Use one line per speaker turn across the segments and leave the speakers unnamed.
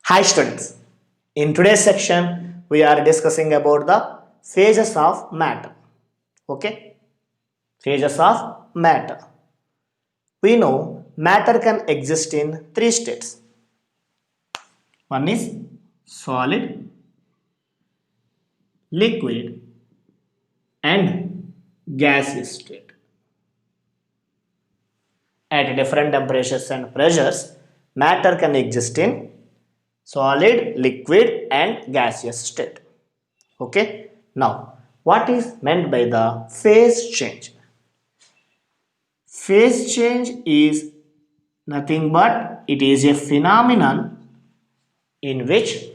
Hi students, in today's section we are discussing about the phases of matter. Okay, phases of matter. We know matter can exist in three states. One is solid, liquid and gaseous state. At different temperatures and pressures, matter can exist in solid, liquid and gaseous state. Okay, now what is meant by the phase change? Phase change is nothing but it is a phenomenon in which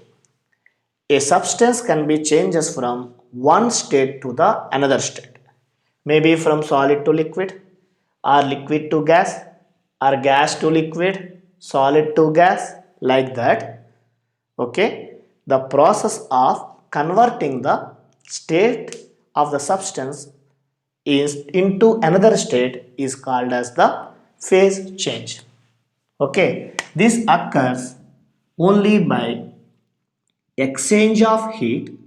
a substance can be changes from one state to the another state, maybe from solid to liquid or liquid to gas or gas to liquid, solid to gas, like that. Okay, the process of converting the state of the substance is into another state is called as the phase change. Okay, this occurs only by exchange of heat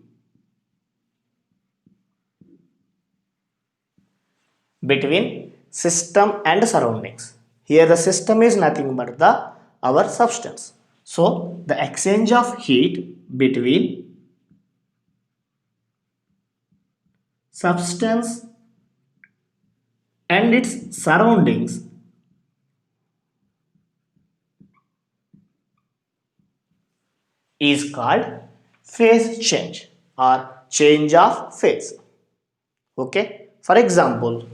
between system and surroundings. Here the system is nothing but the our substance. So the exchange of heat between substance and its surroundings is called phase change or change of phase. Okay, for example,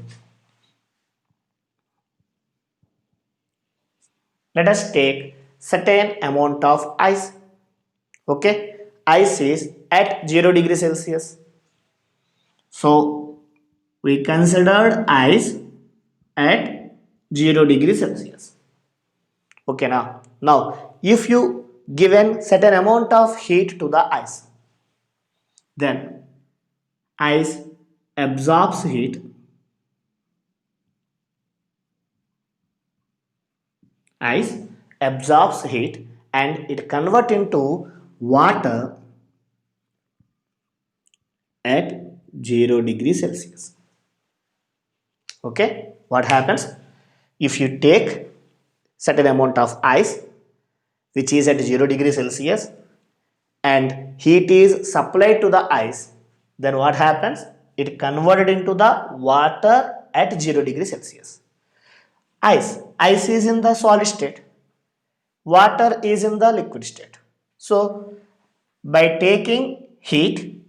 let us take certain amount of ice. Okay, ice is at 0 degree Celsius. So we considered ice at 0 degree Celsius. Okay, now if you given certain amount of heat to the ice, then ice absorbs heat. Ice absorbs heat and it convert into water at 0 degree Celsius. Okay, what happens if you take certain amount of ice which is at 0 degree Celsius and heat is supplied to the ice, then what happens? It converted into the water at 0 degree Celsius. Ice is in the solid state, water is in the liquid state. So by taking heat,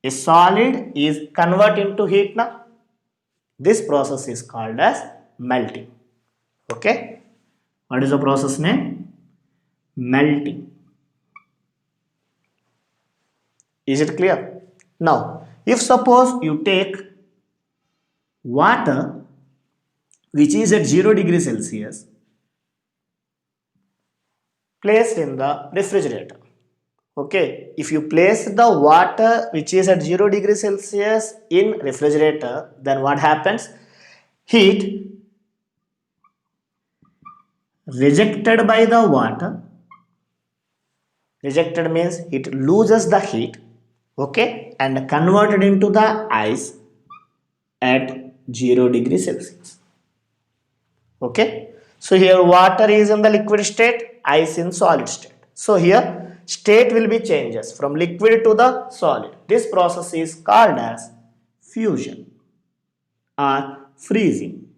a solid is converted into heat now. This process is called as melting. Okay, what is the process name? Melting. Is it clear? Now, if suppose you take water which is at 0 degree Celsius placed in the refrigerator. Okay, if you place the water which is at 0 degree Celsius in refrigerator, then what happens? Heat rejected by the water, rejected means it loses the heat, okay, and converted into the ice at 0 degree Celsius. Okay, so here water is in the liquid state, ice in solid state. So here state will be changes from liquid to the solid. This process is called as fusion or freezing.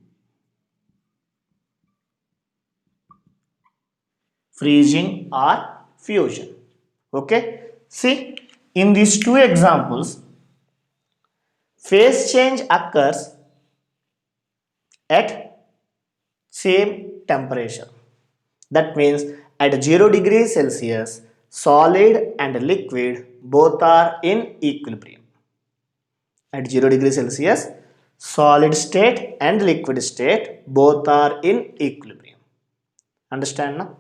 Freezing or fusion. Okay, see in these two examples, phase change occurs at same temperature. That means at 0 degree Celsius, solid and liquid both are in equilibrium. At 0 degree Celsius, solid state and liquid state both are in equilibrium. Understand now?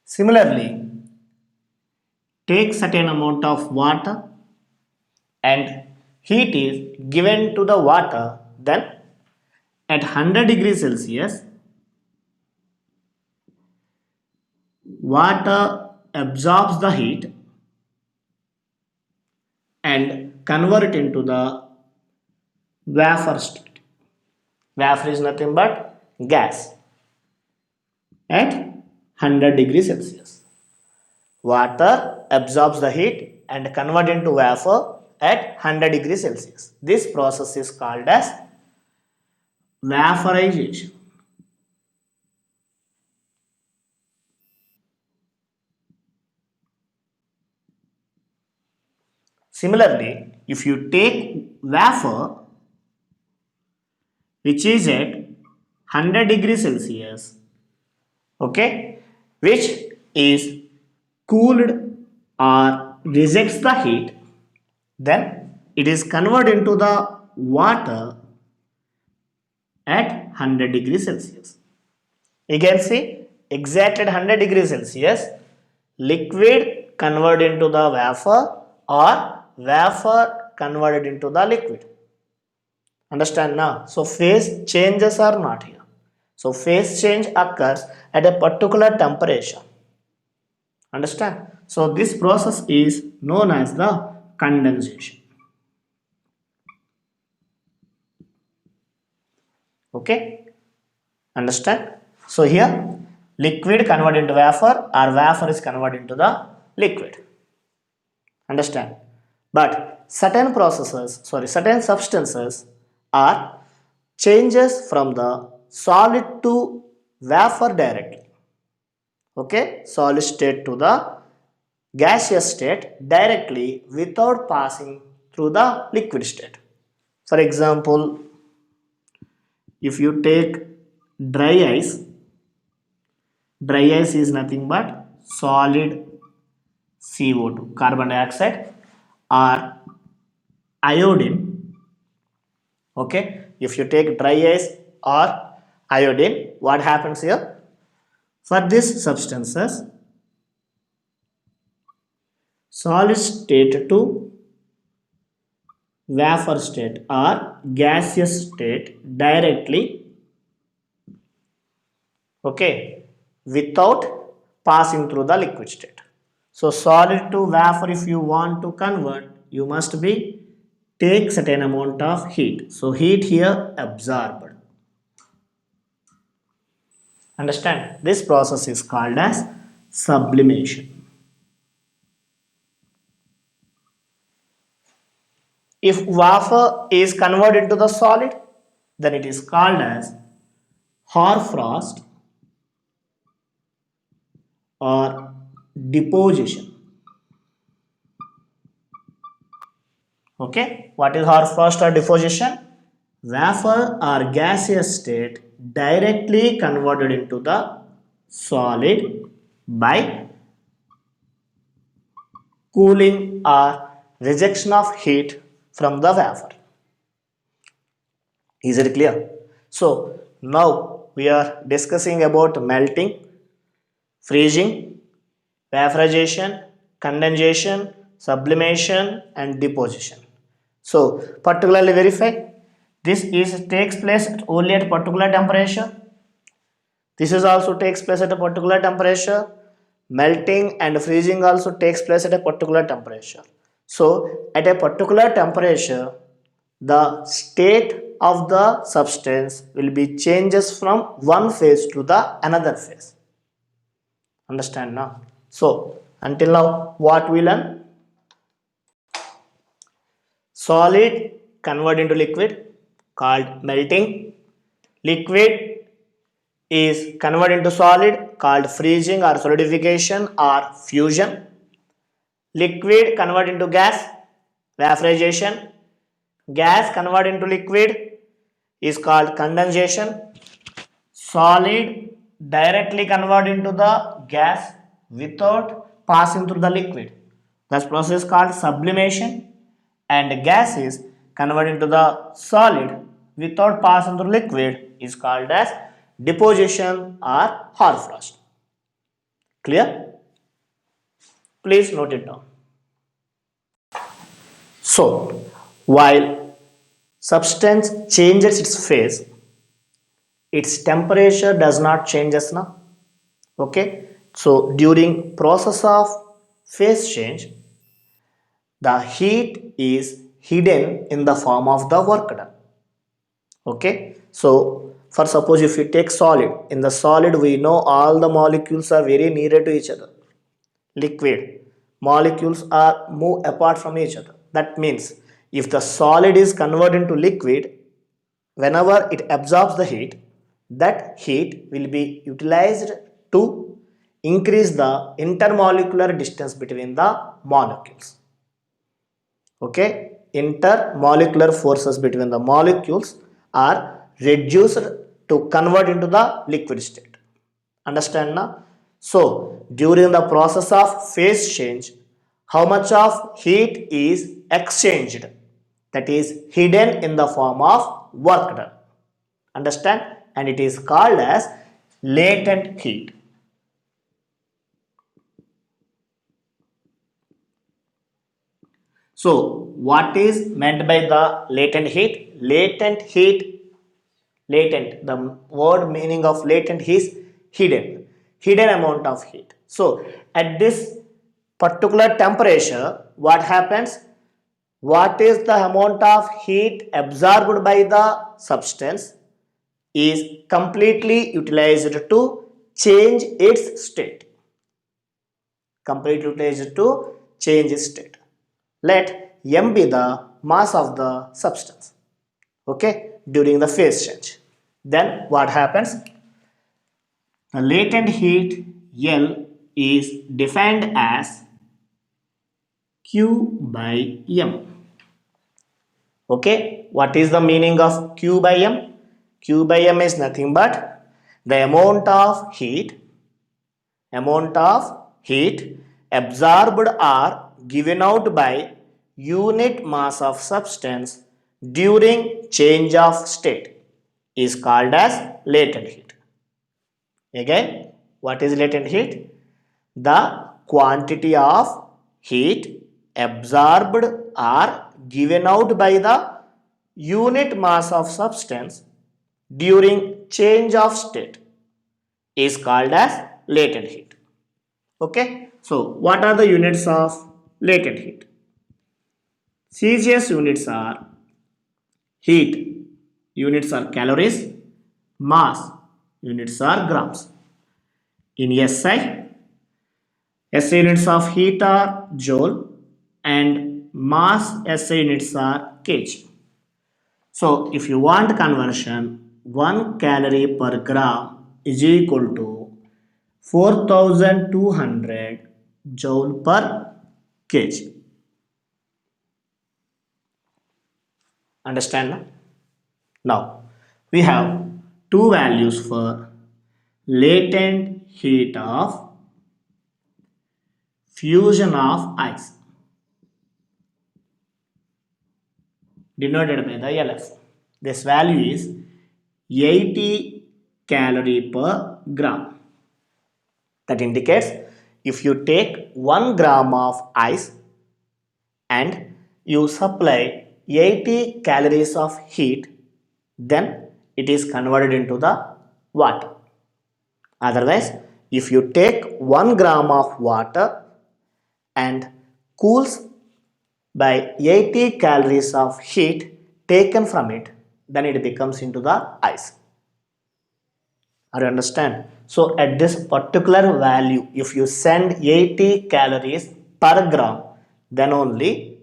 Similarly, take certain amount of water and heat is given to the water, then at 100 degrees Celsius water absorbs the heat and convert it into the vapor state. Vapor is nothing but gas at 100 degrees Celsius. Water absorbs the heat and convert into vapor at 100 degrees Celsius. This process is called as vaporization. Similarly, if you take vapor which is at 100 degrees Celsius, okay, which is cooled or rejects the heat, then it is converted into the water at 100 degrees Celsius. You can see exact at 100 degrees Celsius, liquid converted into the vapor or vapor converted into the liquid. Understand now? So phase changes are not here. So phase change occurs at a particular temperature. Understand? So this process is known as the condensation. Okay? Understand? So here liquid converted into vapor or vapor is converted into the liquid. Understand? But certain substances are changes from the solid to vapor directly. Okay, solid state to the gaseous state directly without passing through the liquid state. For example, if you take dry ice, dry ice is nothing but solid CO2, carbon dioxide or iodine. Okay, if you take dry ice or iodine, what happens here? For these substances, solid state to vapor state or gaseous state directly, okay, without passing through the liquid state. So solid to vapor, if you want to convert, you must be take certain amount of heat. So heat here absorbed. Understand? This process is called as sublimation. If vapor is converted into the solid, then it is called as hoarfrost or deposition. Okay, what is hoarfrost or deposition? Vapor or gaseous state directly converted into the solid by cooling or rejection of heat from the vapor. Is it clear? So now we are discussing about melting, freezing, vaporization, condensation, sublimation and deposition. So particularly verify this is takes place only at particular temperature. This is also takes place at a particular temperature. Melting and freezing also takes place at a particular temperature. So at a particular temperature, the state of the substance will be changes from one phase to the another phase. Understand now? So until now what we learn? Solid convert into liquid called melting. Liquid is converted into solid called freezing or solidification or fusion. Liquid convert into gas, vaporization. Gas convert into liquid is called condensation. Solid directly convert into the gas without passing through the liquid. This process is called sublimation, and gas is converted into the solid without passing through liquid is called as deposition or hoarfrost. Clear? Please note it down. So, while substance changes its phase, its temperature does not changes now. Okay, So during process of phase change, the heat is hidden in the form of the work done. Okay, so for suppose if you take solid, in the solid we know all the molecules are very near to each other. Liquid molecules are move apart from each other. That means if the solid is converted into liquid, whenever it absorbs the heat, that heat will be utilized to increase the intermolecular distance between the molecules. Okay, intermolecular forces between the molecules are reduced to convert into the liquid state. Understand now? So during the process of phase change, how much of heat is exchanged, that is hidden in the form of work done. Understand? And it is called as latent heat. So what is meant by the latent heat? Latent, the word meaning of latent is hidden amount of heat. So at this particular temperature, what happens? What is the amount of heat absorbed by the substance is completely utilized to change its state. Complete utilized to change its state. Let m be the mass of the substance. Okay, during the phase change, then what happens? The latent heat L is defined as Q by M. Okay, what is the meaning of Q by M? Q by M is nothing but the amount of heat absorbed or given out by unit mass of substance during change of state is called as latent heat. Again, what is latent heat? The quantity of heat absorbed or given out by the unit mass of substance during change of state is called as latent heat. Okay, so what are the units of latent heat? CGS units are heat, units are calories, mass, units are grams. In SI units of heat are joule and mass SI units are kg. So if you want conversion, 1 calorie per gram is equal to 4200 joule per kg. Understand now? Now we have two values for latent heat of fusion of ice denoted by the LF. This value is 80 calorie per gram. That indicates if you take 1 gram of ice and you supply 80 calories of heat, then it is converted into the water. Otherwise, if you take 1 gram of water and cools by 80 calories of heat taken from it, then it becomes into the ice. Are you understand? So at this particular value, if you send 80 calories per gram, then only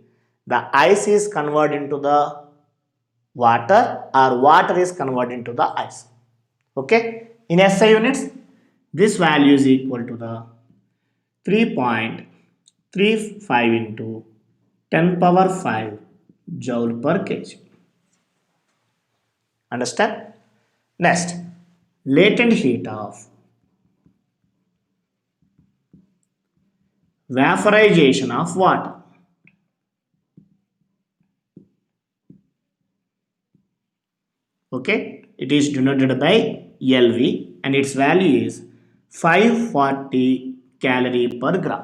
the ice is converted into the water or water is converted into the ice. Okay, in SI units, this value is equal to the 3.35 into 10 power 5 joule per kg. Understand? Next, latent heat of vaporization of water. Okay, it is denoted by LV and its value is 540 calorie per gram.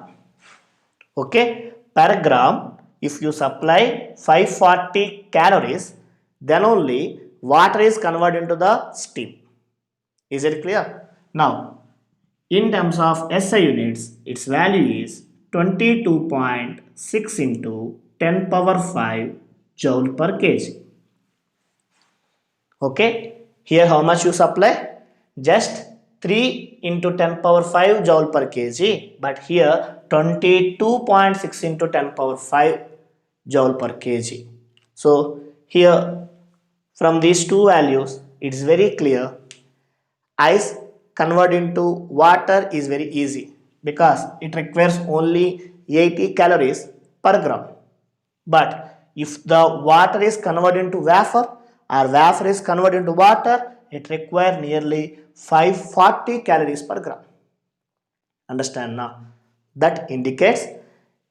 Okay, per gram, if you supply 540 calories, then only water is converted into the steam. Is it clear? Now, In terms of SI units, its value is 22.6 into 10 power 5 joule per kg. Okay, here how much you supply? Just 3 into 10 power 5 joule per kg, but here 22.6 into 10 power 5 joule per kg. So here from these two values it is very clear ice convert into water is very easy because it requires only 80 calories per gram. But if the water is converted into vapor or vapor is converted into water, it requires nearly 540 calories per gram. Understand now? That indicates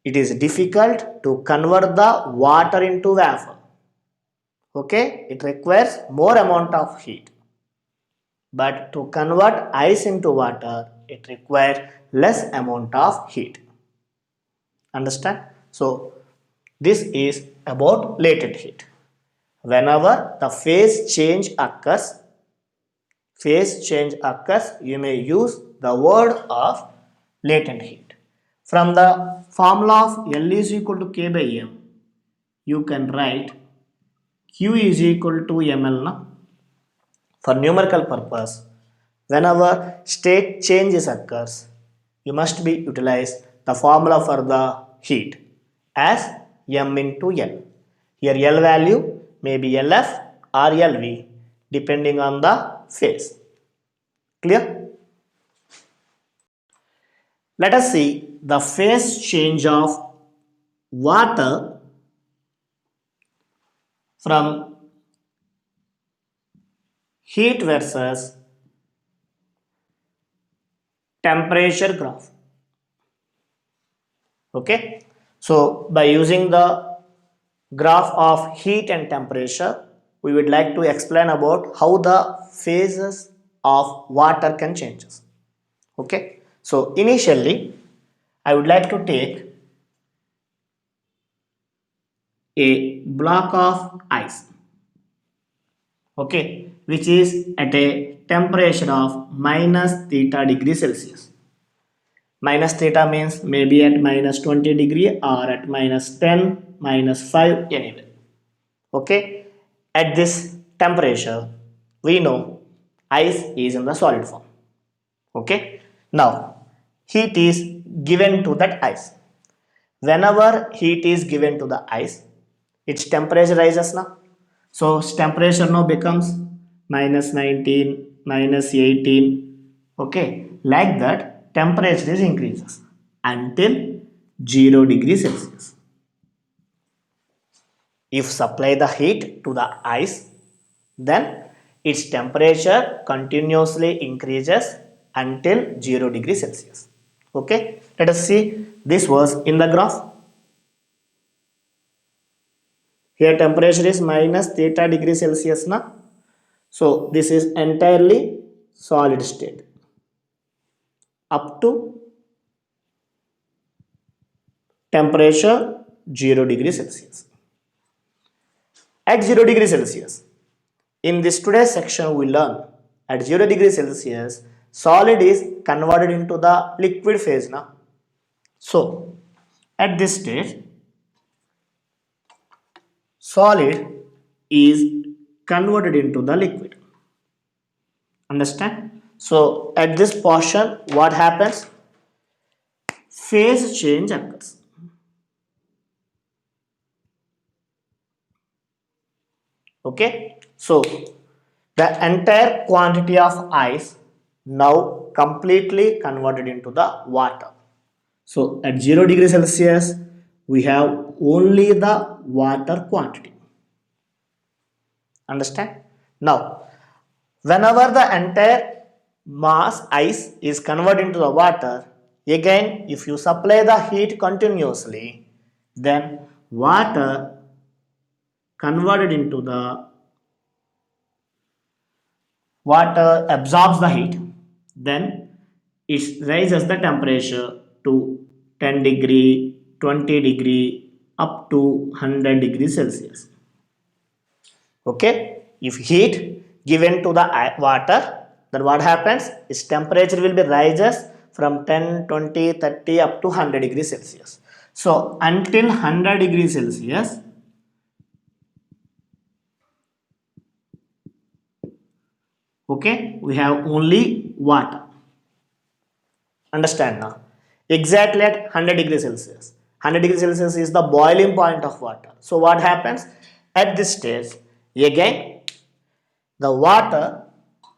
it is difficult to convert the water into vapor. Okay, it requires more amount of heat. But to convert ice into water, it requires less amount of heat. Understand? So this is about latent heat. Whenever the phase change occurs, you may use the word of latent heat. From the formula of L is equal to K by M, you can write Q is equal to ML. Na? For numerical purpose, whenever state changes occurs, you must be utilize the formula for the heat as M into L. Here L value may be LF or LV depending on the phase. Clear? Let us see the phase change of water from heat versus temperature graph. Okay, so by using the graph of heat and temperature, we would like to explain about how the phases of water can change. Okay, so initially I would like to take a block of ice, okay, which is at a temperature of minus theta degree Celsius. Minus theta means maybe at minus 20 degree or at minus 10, minus 5 anyway. Okay, at this temperature we know ice is in the solid form. Okay, now heat is given to that ice. Whenever heat is given to the ice, its temperature rises now. So its temperature now becomes minus 19, minus 18. Okay, like that temperature is increases until 0 degrees Celsius. If supply the heat to the ice, then its temperature continuously increases until 0 degrees Celsius. Okay, let us see this was in the graph. Here temperature is minus theta degree Celsius na. So this is entirely solid state up to temperature 0 degree Celsius. At 0 degree Celsius, in this today's section we learn at 0 degree Celsius solid is converted into the liquid phase now. So at this stage solid is converted into the liquid. Understand? So at this portion what happens? Phase change occurs. Okay, so the entire quantity of ice now completely converted into the water. So at 0 degree Celsius we have only the water quantity. Understand? Now whenever the entire mass ice is converted into the water, again if you supply the heat continuously, then water converted into the water absorbs the heat, then it raises the temperature to 10 degree, 20 degree, up to 100 degrees Celsius. Okay, if heat given to the water, then what happens? Its temperature will be rises from 10, 20, 30 up to 100 degrees Celsius. So until 100 degrees Celsius, okay, we have only water. Understand now? Exactly at 100 degrees Celsius. 100 degrees Celsius is the boiling point of water. So what happens at this stage? Again, the water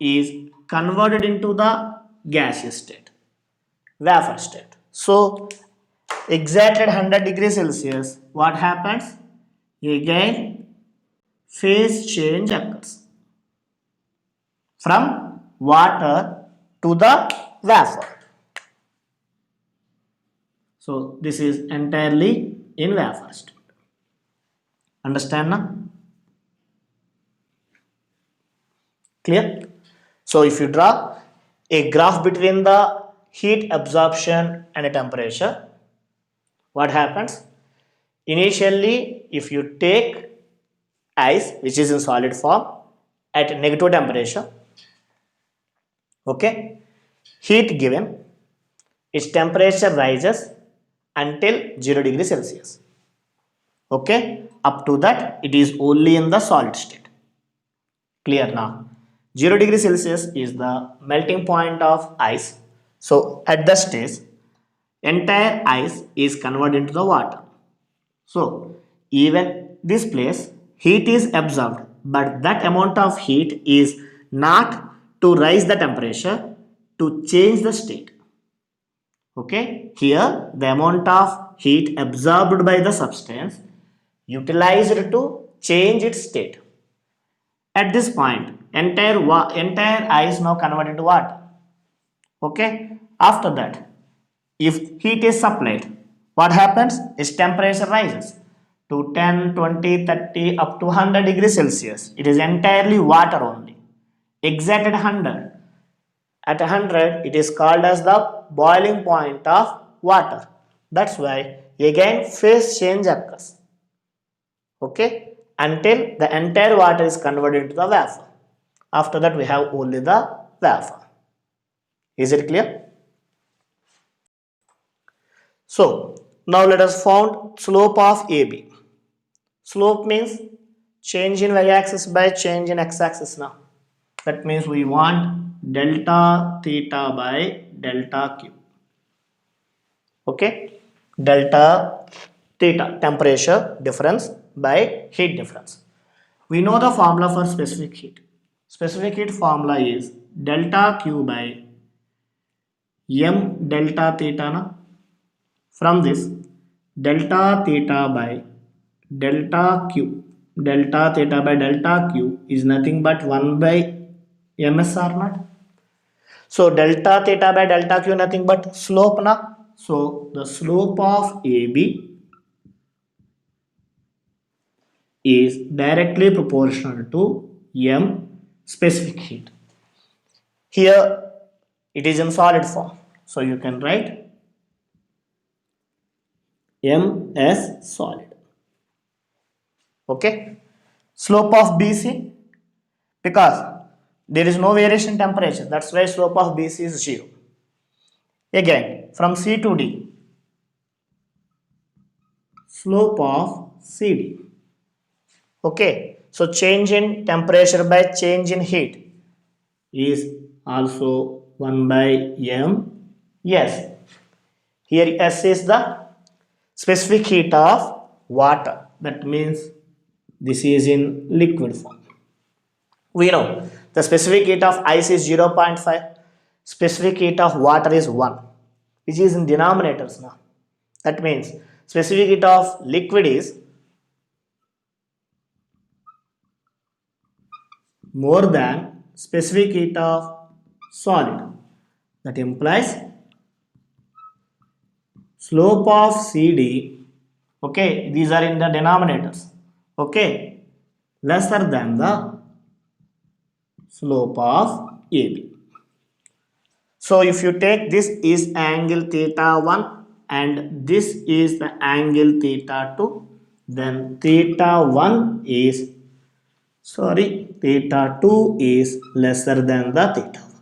is converted into the gaseous state, vapor state. So exactly at 100 degrees Celsius, what happens? Again, phase change occurs from water to the vapor. So this is entirely in vapor state. Understand now? Clear? So if you draw a graph between the heat absorption and a temperature, what happens? Initially, if you take ice which is in solid form at negative temperature, okay, heat given, its temperature rises until 0 degree Celsius. Okay, up to that it is only in the solid state. Clear now? 0 degree Celsius is the melting point of ice. So at the stage, entire ice is converted into the water. So even this place, heat is absorbed, but that amount of heat is not to raise the temperature, to change the state. Okay, here the amount of heat absorbed by the substance utilized to change its state. At this point, entire ice now converted into water. Okay, after that, if heat is supplied, what happens? Its temperature rises to 10, 20, 30 up to 100 degrees Celsius. It is entirely water only. Exact at 100. At 100, it is called as the boiling point of water. That's why again phase change occurs. Okay, until the entire water is converted into the vapor. After that, we have only the vapor. Is it clear? So now let us find slope of AB. Slope means change in y-axis by change in x-axis now. That means we want delta theta by delta q. Okay, delta theta, temperature difference by heat difference. We know the formula for specific heat. Specific heat formula is delta q by m delta theta na. From this, delta theta by delta q, delta theta by delta q is nothing but 1 by ms r naught. So delta theta by delta q nothing but slope na. So the slope of AB is directly proportional to m specific heat. Here it is in solid form. So you can write m as solid. Okay. Slope of BC, because there is no variation in temperature, that's why slope of BC is 0. Again, from C to D, slope of CD. Okay, so change in temperature by change in heat is also 1 by m. Yes, here S is the specific heat of water. That means this is in liquid form. We know the specific heat of ice is 0.5, specific heat of water is 1, which is in denominators now. That means specific heat of liquid is more than specific heat of solid. That implies slope of CD, okay, these are in the denominators, okay, lesser than the slope of AB. So if you take this is angle theta 1 and this is the angle theta 2, then theta 1 is, theta 2 is lesser than the theta 1.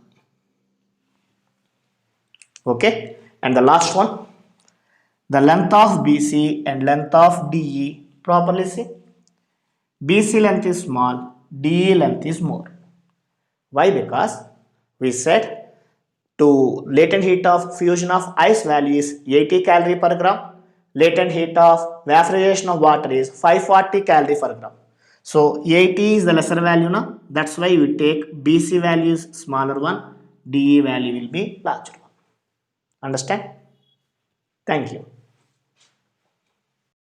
Okay, and the last one, the length of BC and length of DE properly see. BC length is small, DE length is more. Why? Because we said to latent heat of fusion of ice value is 80 calorie per gram. Latent heat of vaporization of water is 540 calorie per gram. So 80 is the lesser value now. That's why we take BC value is smaller one, DE value will be larger one. Understand? Thank you.